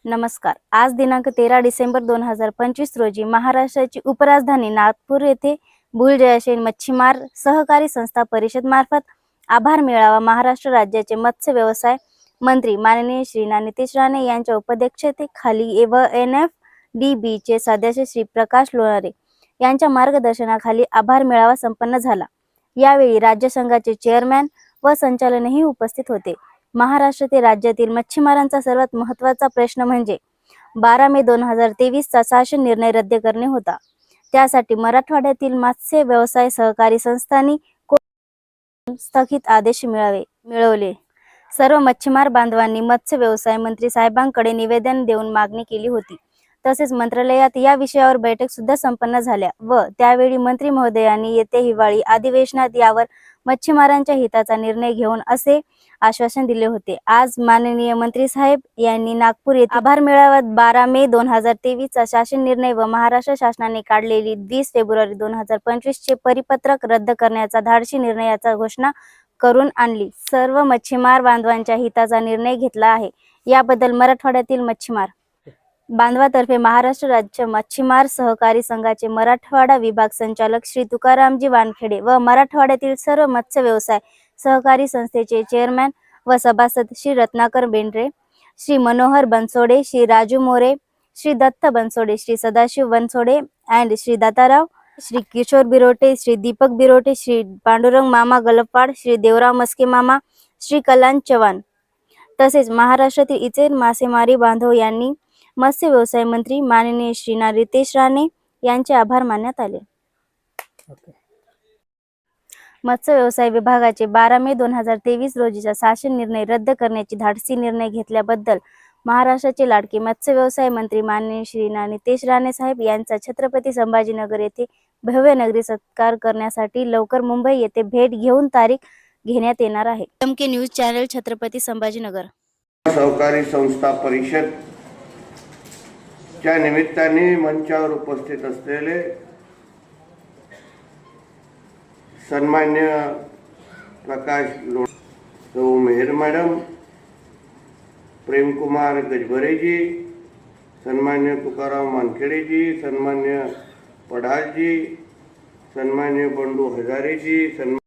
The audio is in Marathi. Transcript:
नमस्कार. आज दिनांक 13 डिसेंबर 2025 रोजी महाराष्ट्राची उपराजधानी नागपूर येथे भूलजयशेन मच्छीमार सहकारी संस्था परिषद मार्फत आभार मेळावा महाराष्ट्र राज्याचे मत्स्य व्यवसाय मंत्री माननीय श्री नितेश राणे यांच्या उपध्यक्षतेखाली व NFDB चे सदस्य श्री प्रकाश लोणारे यांच्या मार्गदर्शनाखाली आभार मेळावा संपन्न झाला. यावेळी राज्य संघाचे चेअरमॅन व संचालकही उपस्थित होते. महाराष्ट्र ते राज्यातील मच्छीमारांचा सर्वात महत्त्वाचा प्रश्न म्हणजे 12 मे 2023 चा शासन निर्णय रद्द करणे होता. त्यासाठी मराठवाड्यातील मत्स्य व्यवसाय सहकारी संस्थांनी स्थगित आदेश मिळवले. सर्व मच्छीमार बांधवांनी मत्स्य व्यवसाय मंत्री साहेबांकडे निवेदन देऊन मागणी केली होती. तसेच मंत्रालयात या विषयावर बैठक सुद्धा संपन्न झाल्या व त्यावेळी मंत्री महोदयांनी येत्या हिवाळी अधिवेशनात यावर मच्छीमारांच्या हिताचा निर्णय घेऊन असे आश्वासन दिले होते. आज माननीय मंत्री साहेब यांनी नागपूर येथे आभार मेळाव्यात 12 मे 2023 चा शासन निर्णय व महाराष्ट्र शासनाने काढलेली 20 फेब्रुवारी 2025 चे परिपत्रक रद्द करण्याचा धाडसी निर्णयाचा घोषणा करून आणली. सर्व मच्छीमार बांधवांच्या हिताचा निर्णय घेतला आहे. याबद्दल मराठवाड्यातील मच्छीमार बांधवातर्फे महाराष्ट्र राज्य मच्छीमार सहकारी संघाचे मराठवाडा विभाग संचालक श्री तुकारामजी वानखेडे व मराठवाड्यातील सर्व मत्स्य व्यवसाय सहकारी संस्थेचे चेअरमॅन व सभासद श्री रत्नाकर बेंद्रे, श्री मनोहर बनसोडे, श्री राजू मोरे, श्री दत्त बनसोडे, श्री सदाशिव बनसोडे अँड श्री दाताराव, श्री किशोर बिरोटे, श्री दीपक बिरोटे, श्री पांडुरंग मामा गलपाड, श्री देवराव मस्के मामा, श्री कल्याण चव्हाण तसेच महाराष्ट्रातील इतर मासेमारी बांधव यांनी मत्स्य व्यवसाय मंत्री माननीय श्री नितेश राणे यांचे आभार मानण्यात आले. मत्स्य व्यवसाय विभागाचे 12 मे 2023 रोजीचा शासन निर्णय रद्द करण्याची धाडसी निर्णय घेतल्याबद्दल महाराष्ट्राचे लाडके मत्स्य व्यवसाय मंत्री माननीय श्री नितेश राणे साहेब यांचा छत्रपती संभाजीनगर येथे भव्य नागरी सत्कार करण्यासाठी लवकर मुंबई येथे भेट घेऊन तारीख घेण्यात येणार आहे. MK news channel, Chhatrapati Sambhajinagar. सहकारी संस्था परिषद च्या निमित्ताने मंचावर उपस्थित असलेले सन्मान्य प्रकाश लोणारे, मेहर मॅडम, प्रेमकुमार गजबरेजी, सन्मान्य तुकाराम वानखेडेजी, सन्मान्य पढालजी, सन्मान्य बंडू हजारेजी,